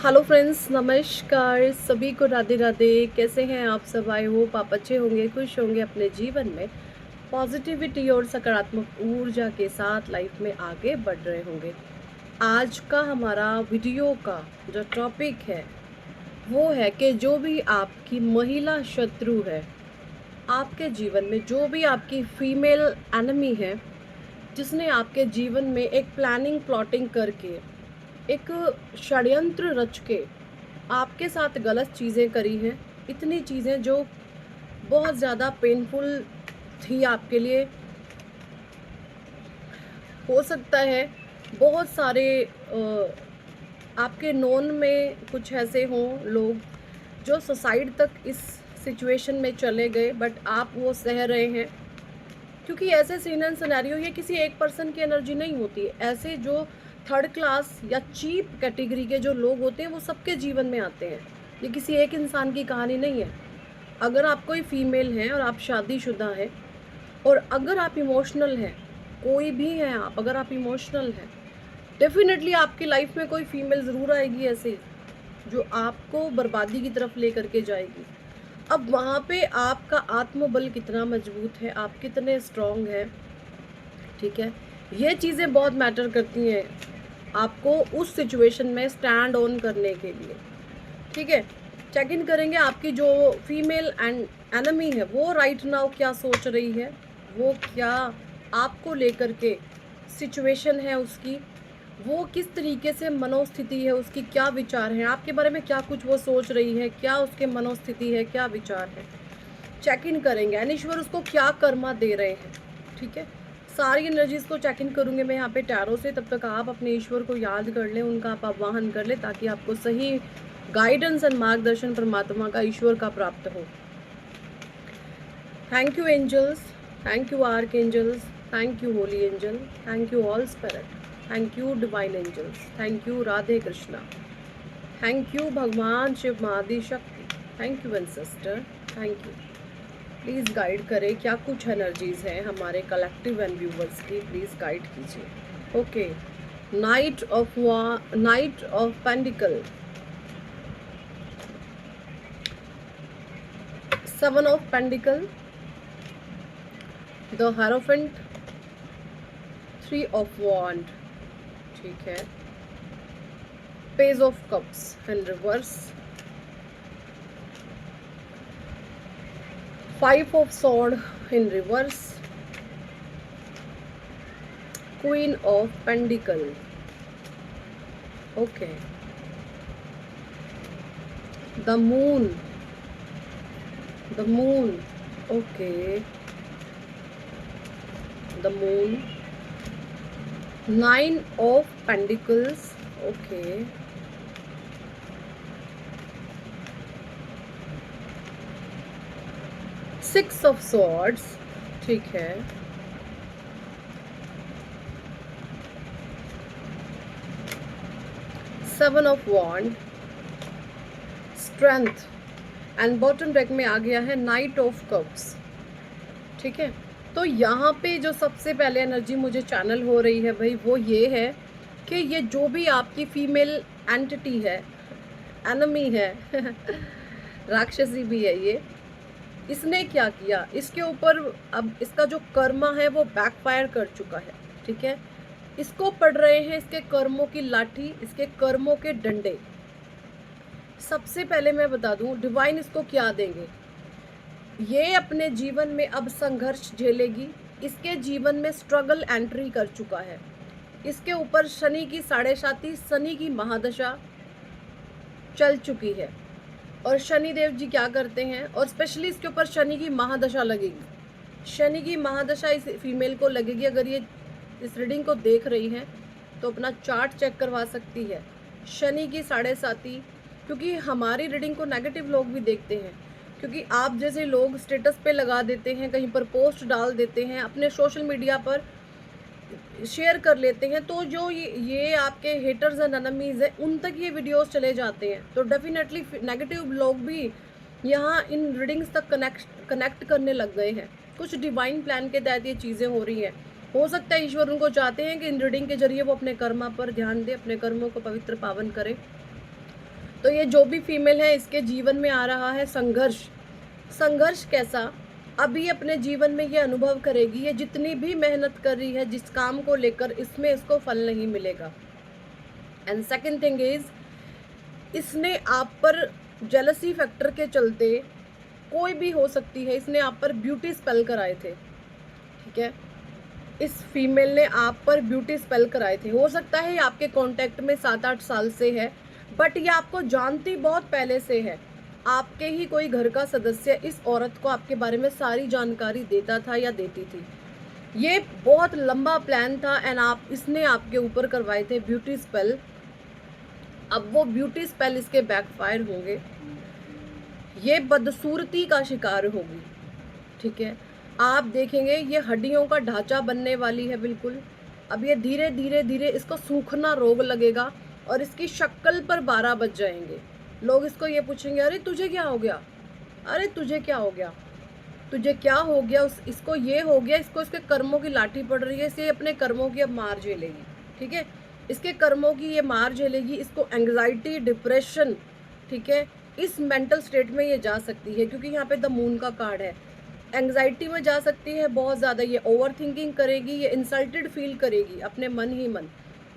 Hello friends, नमस्कार सभी को। राधे राधे। कैसे हैं आप सब? आई होप आप अच्छे होंगे, खुश होंगे, अपने जीवन में पॉजिटिविटी और सकारात्मक ऊर्जा के साथ लाइफ में आगे बढ़ रहे होंगे। आज का हमारा वीडियो का जो टॉपिक है वो है कि जो भी आपकी महिला शत्रु है आपके जीवन में, जो भी आपकी फीमेल एनिमी है, जिसने आपके जीवन में एक प्लानिंग प्लॉटिंग करके, एक षड्यंत्र रच के आपके साथ गलत चीज़ें करी हैं, इतनी चीज़ें जो बहुत ज़्यादा पेनफुल थी आपके लिए। हो सकता है बहुत सारे आपके नोन में कुछ ऐसे हों लोग जो सुसाइड तक इस सिचुएशन में चले गए, बट आप वो सह रहे हैं। क्योंकि ऐसे सीन एंड सिनेरियो ये किसी एक पर्सन की एनर्जी नहीं होती है। ऐसे जो थर्ड क्लास या चीप कैटेगरी के जो लोग होते हैं वो सबके जीवन में आते हैं। ये किसी एक इंसान की कहानी नहीं है। अगर आप कोई फीमेल हैं और आप शादीशुदा हैं और अगर आप इमोशनल हैं, कोई भी हैं आप, अगर आप इमोशनल हैं, डेफिनेटली आपकी लाइफ में कोई फीमेल ज़रूर आएगी ऐसे जो आपको बर्बादी की तरफ ले करके जाएगी। अब वहाँ पे आपका आत्मबल कितना मजबूत है, आप कितने स्ट्रॉन्ग हैं, ठीक है, ये चीज़ें बहुत मैटर करती हैं आपको उस सिचुएशन में स्टैंड ऑन करने के लिए। ठीक है, चेक इन करेंगे आपकी जो फीमेल एंड एनिमी है वो राइट नाउ क्या सोच रही है, वो क्या आपको लेकर के सिचुएशन है उसकी, वो किस तरीके से मनोस्थिति है उसकी, क्या विचार हैं आपके बारे में, क्या कुछ वो सोच रही है, क्या उसके मनोस्थिति है, क्या विचार है, चेक इन करेंगे। एंड ईश्वर उसको क्या कर्मा दे रहे हैं। ठीक है, सारी एनर्जीज को चेक इन करूँगी मैं यहाँ पे टैरो से। तब तक आप अपने ईश्वर को याद कर लें, उनका आप आवाहन कर लें ताकि आपको सही गाइडेंस एंड मार्गदर्शन परमात्मा का, ईश्वर का प्राप्त हो। Thank you angels, thank you archangels, thank you holy angel, thank you all spirit, thank you divine angels, thank you Radhe Krishna, thank you भगवान शिव महादि Shakti, thank you ancestor, thank you. Please guide करें क्या कुछ एनर्जीज हैं हमारे collective and viewers की, please guide कीजिए। Okay, knight of pentacle, 7 of pentacle, the hierophant, 3 of wand, ठीक है, page of cups in reverse, 5 of sword in reverse, Queen of Pentacle. Okay, the moon, okay, the moon, 9 of Pentacles, okay, six of swords, ठीक है, seven of wand, strength, and bottom deck में आ गया है night of cups. ठीक है, तो यहाँ पे जो सबसे पहले एनर्जी मुझे चैनल हो रही है भाई वो ये है कि ये जो भी आपकी फीमेल एंटिटी है, एनिमी है राक्षसी भी है ये, इसने क्या किया, इसके ऊपर अब इसका जो कर्मा है वो बैकफायर कर चुका है। ठीक है, इसको पड़ रहे हैं इसके कर्मों की लाठी, इसके कर्मों के डंडे। सबसे पहले मैं बता दूं डिवाइन इसको क्या देंगे, ये अपने जीवन में अब संघर्ष झेलेगी। इसके जीवन में स्ट्रगल एंट्री कर चुका है। इसके ऊपर शनि की 7.5, शनि की महादशा चल चुकी है। और शनि देव जी क्या करते हैं, और स्पेशली इसके ऊपर शनि की महादशा लगेगी। शनि की महादशा इस फीमेल को लगेगी। अगर ये इस रीडिंग को देख रही हैं तो अपना चार्ट चेक करवा सकती है। शनि की 7.5, क्योंकि हमारी रीडिंग को नेगेटिव लोग भी देखते हैं, क्योंकि आप जैसे लोग स्टेटस पे लगा देते हैं, कहीं पर पोस्ट डाल देते हैं, अपने सोशल मीडिया पर शेयर कर लेते हैं, तो जो ये आपके हेटर्स एंड एनिमीज हैं उन तक ये वीडियोस चले जाते हैं। तो डेफिनेटली नेगेटिव लोग भी यहाँ इन रीडिंग्स तक कनेक्ट करने लग गए हैं। कुछ डिवाइन प्लान के तहत ये चीज़ें हो रही हैं। हो सकता है ईश्वर उनको चाहते हैं कि इन रीडिंग के जरिए वो अपने कर्मा पर ध्यान दे, अपने कर्मों को पवित्र पावन करें। तो ये जो भी फीमेल है इसके जीवन में आ रहा है संघर्ष। संघर्ष कैसा? अभी अपने जीवन में ये अनुभव करेगी, ये जितनी भी मेहनत कर रही है जिस काम को लेकर, इसमें इसको फल नहीं मिलेगा। एंड सेकंड थिंग इज, इसने आप पर जेलसी फैक्टर के चलते, कोई भी हो सकती है, इसने आप पर ब्यूटी स्पेल कराए थे, ठीक है। इस फीमेल ने आप पर ब्यूटी स्पेल कराए थे। हो सकता है ये आपके कांटेक्ट में 7-8 साल से है, बट ये आपको जानती बहुत पहले से है। आपके ही कोई घर का सदस्य इस औरत को आपके बारे में सारी जानकारी देता था या देती थी। ये बहुत लंबा प्लान था एंड इसने आपके ऊपर करवाए थे ब्यूटी स्पेल। अब वो ब्यूटी स्पेल इसके बैकफायर होंगे, ये बदसूरती का शिकार होगी, ठीक है। आप देखेंगे ये हड्डियों का ढांचा बनने वाली है बिल्कुल। अब ये धीरे धीरे धीरे इसको सूखना रोग लगेगा और इसकी शक्ल पर 12 बज जाएंगे। लोग इसको ये पूछेंगे, अरे तुझे क्या हो गया, अरे तुझे क्या हो गया, तुझे क्या हो गया। इसको ये हो गया, इसको इसके कर्मों की लाठी पड़ रही है, इसे अपने कर्मों की अब मार झेलेगी, ठीक है। इसके कर्मों की ये मार झेलेगी, इसको एंग्जाइटी, डिप्रेशन, ठीक है, इस मेंटल स्टेट में ये जा सकती है, क्योंकि यहाँ पे द मून का कार्ड है। एंग्जाइटी में जा सकती है बहुत ज़्यादा, ये ओवर थिंकिंग करेगी, ये इंसल्टेड फील करेगी अपने मन ही मन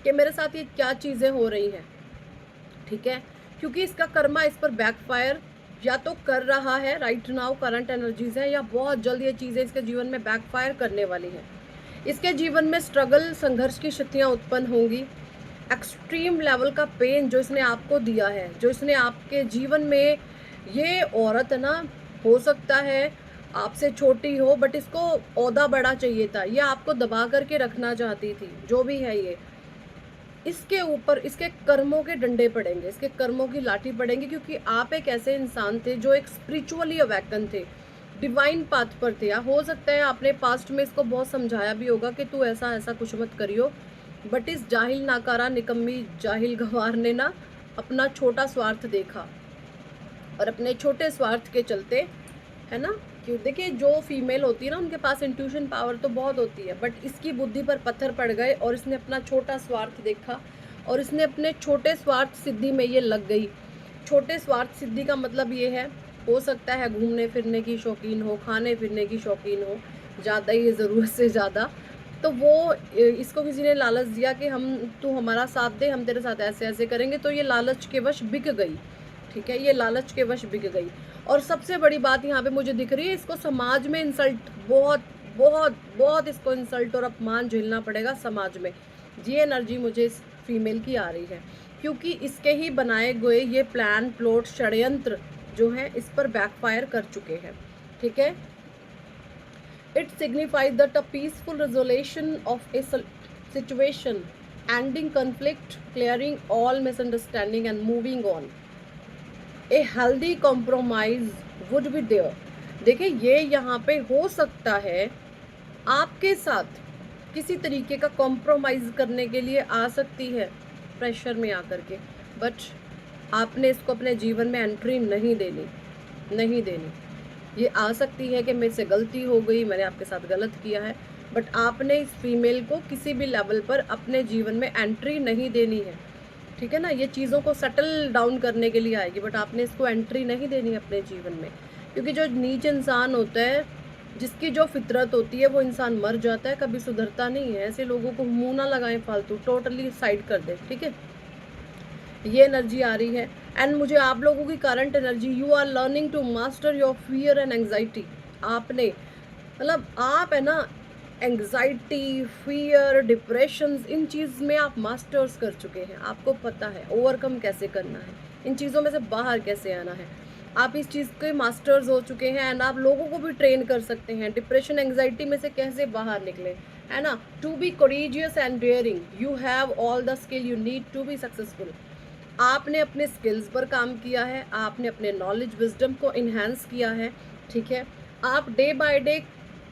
कि मेरे साथ ये क्या चीज़ें हो रही हैं, ठीक है। क्योंकि इसका कर्मा इस पर बैकफायर या तो कर रहा है राइट नाउ, करंट एनर्जीज है, या बहुत जल्द ये चीज़ें इसके जीवन में बैकफायर करने वाली हैं। इसके जीवन में स्ट्रगल, संघर्ष की स्थितियाँ उत्पन्न होंगी। एक्सट्रीम लेवल का पेन जो इसने आपको दिया है, जो इसने आपके जीवन में, ये औरत ना, हो सकता है आपसे छोटी हो बट इसको ओहदा बड़ा चाहिए था, ये आपको दबा करके रखना चाहती थी, जो भी है ये। इसके ऊपर इसके कर्मों के डंडे पड़ेंगे, इसके कर्मों की लाठी पड़ेंगी, क्योंकि आप एक ऐसे इंसान थे जो एक स्पिरिचुअली अवैकन थे, डिवाइन पाथ पर थे। या हो सकता है आपने पास्ट में इसको बहुत समझाया भी होगा कि तू ऐसा ऐसा कुछ मत करियो, बट इस जाहिल, नाकारा, निकम्मी, जाहिल गंवार ने ना अपना छोटा स्वार्थ देखा और अपने छोटे स्वार्थ के चलते, है ना, क्यों, देखिए जो फीमेल होती है ना उनके पास इंट्यूशन पावर तो बहुत होती है, बट इसकी बुद्धि पर पत्थर पड़ गए और इसने अपना छोटा स्वार्थ देखा और इसने अपने छोटे स्वार्थ सिद्धि में ये लग गई। छोटे स्वार्थ सिद्धि का मतलब ये है, हो सकता है घूमने फिरने की शौकीन हो, खाने फिरने की शौकीन हो, ज़्यादा ही ज़रूरत से ज़्यादा, तो वो इसको किसी ने लालच दिया कि तू हमारा साथ दे, हम तेरे साथ ऐसे ऐसे करेंगे, तो ये लालच के वश बिक गई, ठीक है, ये लालच के वश बिक गई। और सबसे बड़ी बात यहाँ पे मुझे दिख रही है, इसको समाज में इंसल्ट, बहुत बहुत बहुत इसको इंसल्ट और अपमान झेलना पड़ेगा समाज में। ये एनर्जी मुझे इस फीमेल की आ रही है, क्योंकि इसके ही बनाए हुए ये प्लान, प्लॉट, षड्यंत्र जो है इस पर बैकफायर कर चुके हैं, ठीक है। It signifies that a peaceful resolution of a situation, ending conflict, clearing all misunderstanding and moving on. A healthy compromise would be there. देखिए ये यहाँ पे हो सकता है आपके साथ किसी तरीके का कॉम्प्रोमाइज़ करने के लिए आ सकती है, प्रेशर में आकर के, बट आपने इसको अपने जीवन में एंट्री नहीं देनी, नहीं देनी। ये आ सकती है कि मेरे से गलती हो गई, मैंने आपके साथ गलत किया है, बट आपने इस फीमेल को किसी भी लेवल पर अपने जीवन में एंट्री नहीं देनी है, ठीक है ना। ये चीज़ों को सेटल डाउन करने के लिए आएगी, बट आपने इसको एंट्री नहीं देनी अपने जीवन में, क्योंकि जो नीच इंसान होता है, जिसकी जो फितरत होती है, वो इंसान मर जाता है, कभी सुधरता नहीं है। ऐसे लोगों को मुंह ना लगाएं फालतू, टोटली साइड कर दे, ठीक है। ये एनर्जी आ रही है एंड मुझे आप लोगों की current energy, you are learning to master your fear and anxiety. आपने मतलब आप है ना, एंग्जाइटी, फियर, डिप्रेशंस, इन चीज़ में आप मास्टर्स कर चुके हैं, आपको पता है ओवरकम कैसे करना है, इन चीज़ों में से बाहर कैसे आना है, आप इस चीज़ के मास्टर्स हो चुके हैं एंड आप लोगों को भी ट्रेन कर सकते हैं डिप्रेशन, एंग्जाइटी में से कैसे बाहर निकले, है ना। To be courageous and daring, you have all the skill you need to be successful. आपने अपने स्किल्स पर काम किया है, आपने अपने नॉलेज, विजडम को इन्हेंस किया है, ठीक है। आप डे बाय डे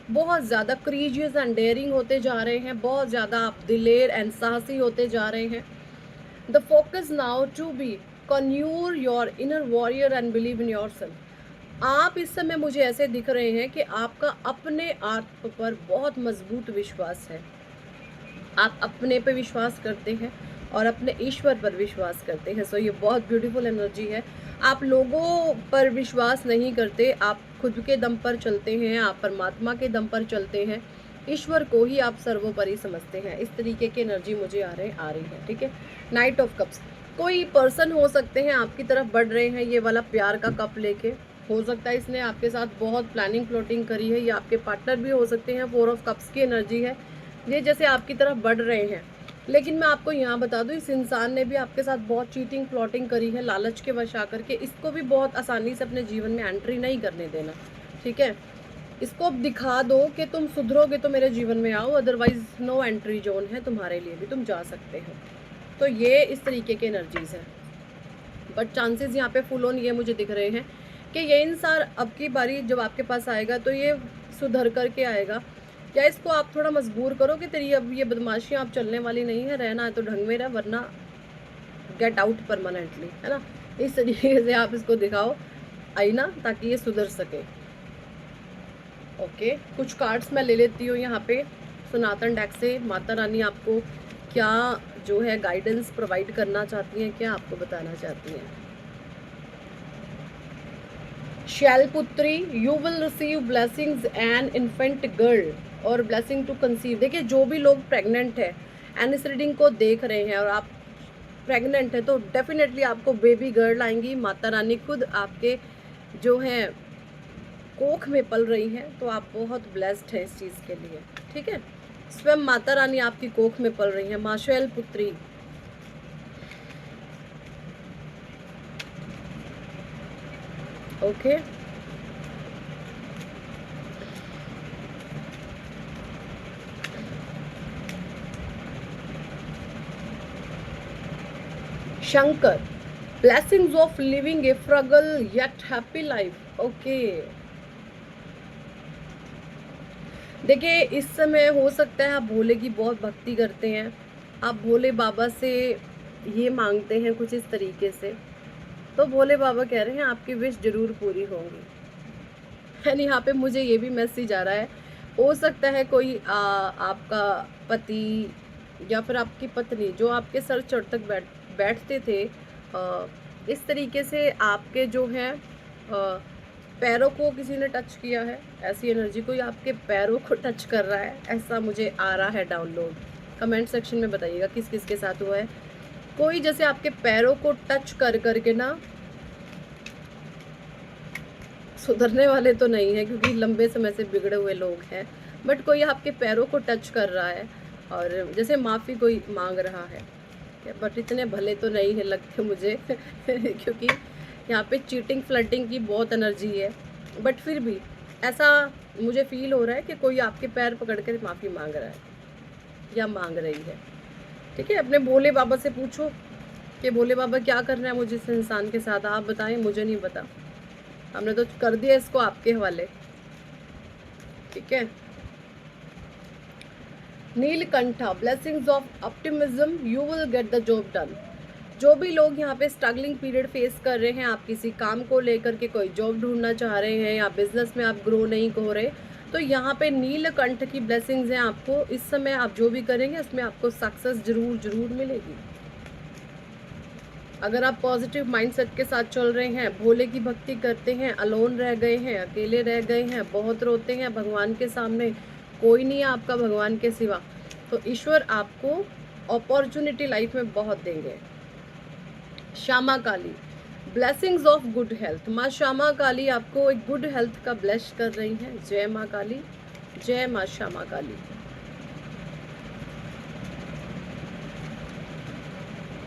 बहुत ज़्यादा करेजियस एंड डेयरिंग होते जा रहे हैं, बहुत ज़्यादा आप दिलेर एंड साहसी होते जा रहे हैं। The focus now to be conjure your inner warrior and believe in yourself. आप इस समय मुझे ऐसे दिख रहे हैं कि आपका अपने आत्म पर बहुत मजबूत विश्वास है, आप अपने पे विश्वास करते हैं और अपने ईश्वर पर विश्वास करते हैं। सो ये बहुत ब्यूटीफुल एनर्जी है। आप लोगों पर विश्वास नहीं करते, आप खुद के दम पर चलते हैं, आप परमात्मा के दम पर चलते हैं, ईश्वर को ही आप सर्वोपरि समझते हैं। इस तरीके की एनर्जी मुझे आ रही है। ठीक है, नाइट ऑफ कप्स, कोई पर्सन हो सकते हैं आपकी तरफ बढ़ रहे हैं, ये वाला प्यार का कप लेके। हो सकता है इसने आपके साथ बहुत प्लानिंग प्लॉटिंग करी है, या आपके पार्टनर भी हो सकते हैं। 4 ऑफ कप्स की एनर्जी है, ये जैसे आपकी तरफ बढ़ रहे हैं। लेकिन मैं आपको यहाँ बता दूँ, इस इंसान ने भी आपके साथ बहुत चीटिंग प्लॉटिंग करी है, लालच के वश आकर के। इसको भी बहुत आसानी से अपने जीवन में एंट्री नहीं करने देना। ठीक है, इसको अब दिखा दो कि तुम सुधरोगे तो मेरे जीवन में आओ, अदरवाइज नो एंट्री जोन है तुम्हारे लिए भी, तुम जा सकते हो। तो ये इस तरीके के एनर्जीज है। बट चांसेस यहाँ पे फुल ऑन ये मुझे दिख रहे हैं कि ये इंसान अब की बारी जब आपके पास आएगा तो ये सुधर करके आएगा, या इसको आप थोड़ा मजबूर करो कि तेरी अब ये बदमाशियाँ आप चलने वाली नहीं है, रहना है तो ढंग में रह, वरना गेट आउट परमानेंटली, है ना। इस तरीके से आप इसको दिखाओ आईना, ताकि ये सुधर सके। ओके, कुछ कार्ड्स मैं ले लेती हूँ यहाँ पे सनातन डेक से। माता रानी आपको क्या जो है गाइडेंस प्रोवाइड करना चाहती हैं, क्या आपको बताना चाहती हैं। Shailputri, you will receive blessings and infant girl और ब्लेसिंग टू कंसीव। देखिए, जो भी लोग प्रेग्नेंट है एंड इस रीडिंग को देख रहे हैं और आप प्रेग्नेंट है, तो डेफिनेटली आपको बेबी गर्ल आएंगी। माता रानी खुद आपके जो है कोख में पल रही हैं, तो आप बहुत ब्लेस्ड है इस चीज़ के लिए। ठीक है, स्वयं माता रानी आपकी कोख में पल रही हैं। माँ Shailputri, okay. Shankar, blessings of living a frugal yet happy life. Okay, देखिए, इस समय हो सकता है आप भोले की बहुत भक्ति करते हैं, आप भोले बाबा से ये मांगते हैं कुछ इस तरीके से, तो भोले बाबा कह रहे हैं आपकी विश जरूर पूरी होंगी। एंड यहाँ पे मुझे ये भी मैसेज आ रहा है, हो सकता है कोई आपका पति या फिर आपकी पत्नी जो आपके सर चढ़ तक बैठते थे, इस तरीके से आपके जो है पैरों को किसी ने टच किया है। ऐसी एनर्जी कोई आपके पैरों को टच कर रहा है, ऐसा मुझे आ रहा है डाउनलोड। कमेंट सेक्शन में बताइएगा किस किस के साथ हुआ है। कोई जैसे आपके पैरों को टच कर करके ना, सुधरने वाले तो नहीं है क्योंकि लंबे समय से बिगड़े हुए लोग हैं, बट कोई आपके पैरों को टच कर रहा है और जैसे माफ़ी कोई मांग रहा है, बट इतने भले तो नहीं है लगते मुझे क्योंकि यहाँ पे चीटिंग फ्लर्टिंग की बहुत एनर्जी है। बट फिर भी ऐसा मुझे फील हो रहा है कि कोई आपके पैर पकड़ कर माफ़ी मांग रहा है या मांग रही है। ठीक है, अपने भोले बाबा से पूछो कि भोले बाबा क्या करना है मुझे इस इंसान के साथ, आप बताएं, मुझे नहीं पता। हमने तो कर दिया इसको आपके हवाले। ठीक है, Neelkantha, blessings of optimism, you will get the job done. जो भी लोग यहाँ पे स्ट्रगलिंग पीरियड फेस कर रहे हैं, आप किसी काम को लेकर के कोई जॉब ढूंढना चाह रहे हैं या बिजनेस में आप ग्रो नहीं हो रहे, तो यहाँ पे नीलकंठ की ब्लेसिंग्स हैं आपको। इस समय आप जो भी करेंगे उसमें आपको सक्सेस जरूर मिलेगी। अगर आप पॉजिटिव माइंडसेट के साथ चल रहे हैं, भोले की भक्ति करते हैं, अलोन रह गए हैं, अकेले रह गए हैं, बहुत रोते हैं भगवान के सामने, कोई नहीं है आपका भगवान के सिवा, तो ईश्वर आपको अपॉर्चुनिटी लाइफ में बहुत देंगे। श्यामा काली, ब्लेसिंग्स ऑफ गुड हेल्थ। माँ श्यामा काली आपको एक गुड हेल्थ का ब्लेस कर रही हैं। जय माँ काली, जय माँ Shyama Kali.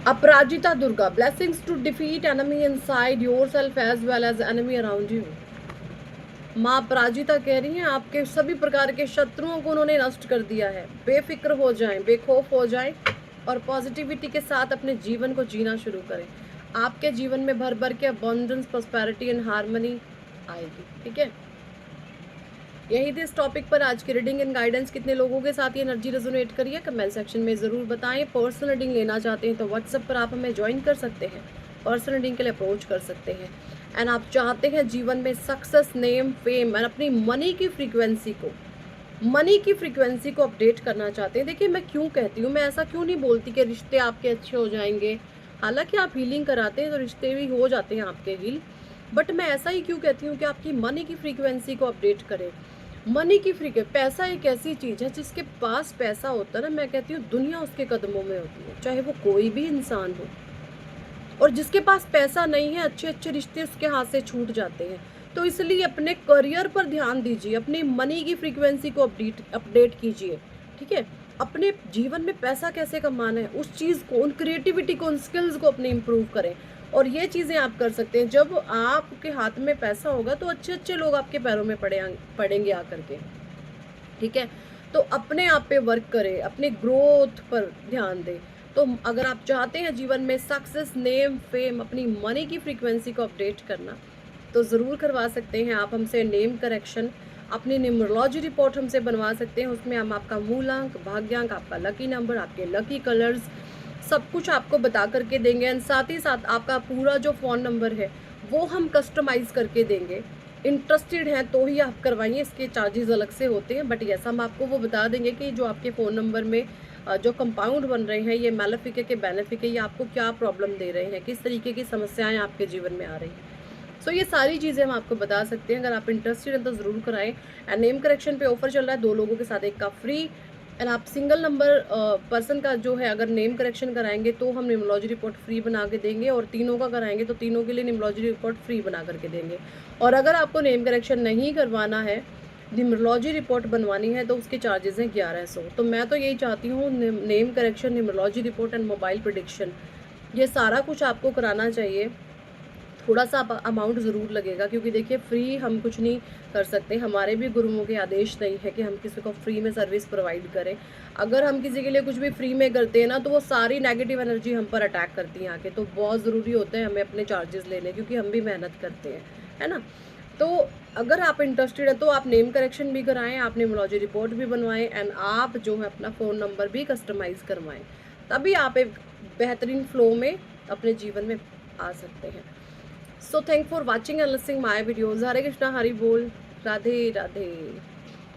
Aparajita Durga, blessings to defeat enemy inside yourself as well as enemy around you. माँ अपराजिता कह रही हैं आपके सभी प्रकार के शत्रुओं को उन्होंने नष्ट कर दिया है। बेफिक्र हो जाएं, बेखौफ हो जाएं और पॉजिटिविटी के साथ अपने जीवन को जीना शुरू करें। आपके जीवन में भर भर के अबंडेंस, प्रॉस्पेरिटी एंड हार्मनी आएगी। ठीक है, यही थी इस टॉपिक पर आज की रीडिंग एंड गाइडेंस। कितने लोगों के साथ ये एनर्जी रेजोनेट करिए कमेंट सेक्शन में ज़रूर बताएं। पर्सनल रीडिंग लेना चाहते हैं तो व्हाट्सएप पर आप हमें ज्वाइन कर सकते हैं, पर्सनल रीडिंग के लिए अप्रोच कर सकते हैं। एंड आप चाहते हैं जीवन में सक्सेस, नेम, फेम एंड अपनी मनी की फ्रीक्वेंसी को मनी की फ्रीक्वेंसी को अपडेट करना चाहते हैं। देखिए मैं क्यों कहती हूँ, मैं ऐसा क्यों नहीं बोलती कि रिश्ते आपके अच्छे हो जाएंगे। हालांकि आप हीलिंग कराते हैं तो रिश्ते भी हो जाते हैं आपके हील, बट मैं ऐसा ही क्यों कहती हूँ कि आपकी मनी की फ्रीक्वेंसी को अपडेट करें। मनी की फ्रीक्वेंसी, पैसा एक ऐसी चीज़ है जिसके पास पैसा होता है ना, मैं कहती हूँ दुनिया उसके कदमों में होती है, चाहे वो कोई भी इंसान हो। और जिसके पास पैसा नहीं है, अच्छे अच्छे रिश्ते उसके हाथ से छूट जाते हैं। तो इसलिए अपने करियर पर ध्यान दीजिए, अपनी मनी की फ्रीक्वेंसी को अपडेट अपडेट कीजिए। ठीक है, अपने जीवन में पैसा कैसे कमाना है उस चीज़ को, उन क्रिएटिविटी को, उन स्किल्स को अपने इम्प्रूव करें। और ये चीज़ें आप कर सकते हैं। जब आपके हाथ में पैसा होगा तो अच्छे अच्छे लोग आपके पैरों में पड़ेंगे आकर के। ठीक है, तो अपने आप पे वर्क करें, अपने ग्रोथ पर ध्यान दें। तो अगर आप चाहते हैं जीवन में सक्सेस, नेम, फेम, अपनी मनी की फ्रीक्वेंसी को अपडेट करना, तो ज़रूर करवा सकते हैं आप हमसे नेम करेक्शन। अपनी न्यूमरोलॉजी रिपोर्ट हमसे बनवा सकते हैं, उसमें हम आपका मूलांक, भाग्यांक, आपका लकी नंबर, आपके लकी कलर्स, सब कुछ आपको बता करके देंगे। एंड साथ ही साथ आपका पूरा जो फ़ोन नंबर है वो हम कस्टमाइज़ करके देंगे। इंटरेस्टेड हैं तो ही आप करवाइए, इसके चार्जेस अलग से होते हैं, बट यस हम आपको वो बता देंगे कि जो आपके फ़ोन नंबर में जो कंपाउंड बन रहे हैं, ये मेलेफिक है कि बेनिफिक है, ये आपको क्या प्रॉब्लम दे रहे हैं, किस तरीके की समस्याएं आपके जीवन में आ रही हैं। सो ये सारी चीज़ें हम आपको बता सकते हैं। अगर आप इंटरेस्टेड हैं तो ज़रूर कराएं। एंड नेम करेक्शन पे ऑफर चल रहा है, 2 लोगों के साथ 1 का फ्री। एंड आप सिंगल नंबर पर्सन का जो है अगर नेम करेक्शन कराएंगे तो हम न्यूमरोलॉजी रिपोर्ट फ्री बना के देंगे, और तीनों का कराएंगे तो तीनों के लिए न्यूमरोलॉजी रिपोर्ट फ्री बना करके देंगे। और अगर आपको नेम करेक्शन नहीं करवाना है, न्यूमरोलॉजी रिपोर्ट बनवानी है, तो उसके चार्जेस हैं 1100। तो मैं तो यही चाहती हूँ, name correction, numerology report and mobile prediction, ये सारा कुछ आपको कराना चाहिए। थोड़ा सा अमाउंट ज़रूर लगेगा, क्योंकि देखिए फ्री हम कुछ नहीं कर सकते, हमारे भी गुरुओं के आदेश नहीं है कि हम किसी को फ्री में सर्विस प्रोवाइड करें। अगर हम किसी के लिए कुछ भी फ्री में करते हैं ना, तो वो सारी नेगेटिव एनर्जी हम पर अटैक करती है आके। तो बहुत ज़रूरी होता है हमें अपने चार्जेस लेने, क्योंकि हम भी मेहनत करते हैं, है ना। तो अगर आप इंटरेस्टेड है तो आप नेम करेक्शन भी कराएं, आप न्यूमरोलॉजी रिपोर्ट भी बनवाएं, एंड आप जो है अपना फ़ोन नंबर भी कस्टमाइज़ करवाएं, तभी आप एक बेहतरीन फ्लो में अपने जीवन में आ सकते हैं। So thank for watching and listening my videos. Hare Krishna, Hari Bol, Radhe Radhe.